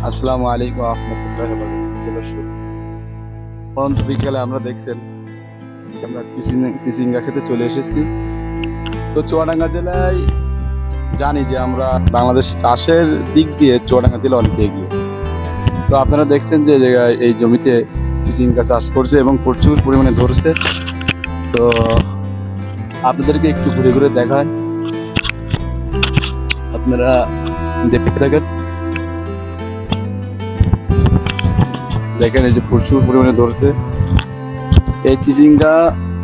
আসসালামু আলাইকুম রহমতুল্লাহি ওয়া বারাকাতুহু। পরন্ত বিকেলে আমরা দেখছেন আমরা চিচিঙ্গা খেতে চলে এসেছি। তো চুয়াডাঙ্গা জেলায় জানি যে আমরা বাংলাদেশ চাষের দিক দিয়ে চুয়াডাঙ্গা জেলা অনেক এগিয়ে। তো আপনারা দেখছেন যে জায়গায় এই জমিতে চিচিঙ্গা চাষ করছে এবং প্রচুর পরিমাণে ধরছে। তো আপনাদেরকে একটু ঘুরে ঘুরে দেখায়, আপনারা দেখতে থাকেন। দেখেন এই যে প্রচুর পরিমাণে ধরছে। এই চিচিঙ্গা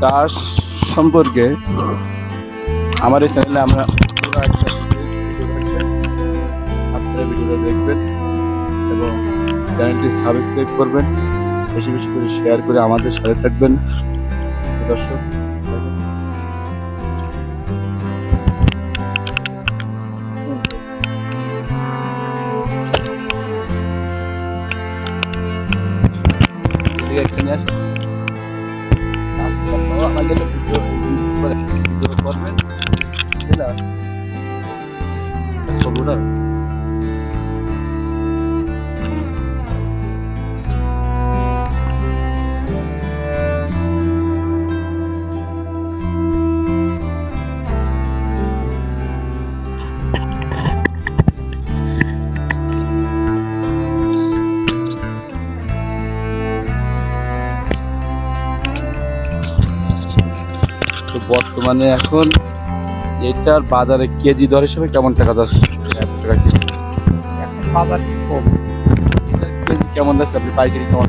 চাষ সম্পর্কে আমার এই চ্যানেলে আমরা পুরো একটা ভিডিও রাখবেন, আপনারা ভিডিওটা দেখবেন এবং চ্যানেলটি সাবস্ক্রাইব করবেন, বেশি বেশি করে শেয়ার করে আমাদের সাথে থাকবেন দর্শক। একটা নিয়ে আসুন, আমাদের ভিডিও করবেন ষোলোটা। তো বর্তমানে এখন এটার বাজারে কেজি দর হিসেবে কেমন টাকা যাচ্ছে? 1 টাকা কেজি। বাজার কম, এটার কেজি কেমন যাচ্ছে? আপনি পাইকারি কেমন?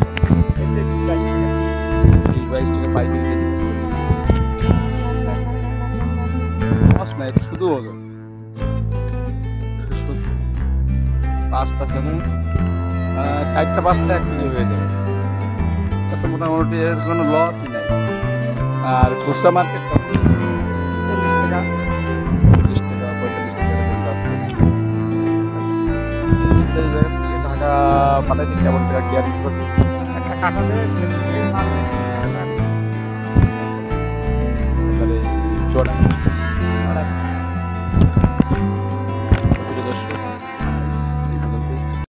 22 টাকা পাইকারি কেজি দিচ্ছে। লস না, এটা শুধু ওজন। শুধু 5টা সেমন 4টা 5টা 1 কেজি হয়ে যাবে। এত মোটামুটি এর কোনো লসই নাই। আর খুচরা মার্কেট 40 টাকা 40 টাকা 45 টাকা পর্যন্ত আছে। টাকা পাঠাইতে কেমন টাকা গ্যারান্টি করবে? একটা কাটালে চড়া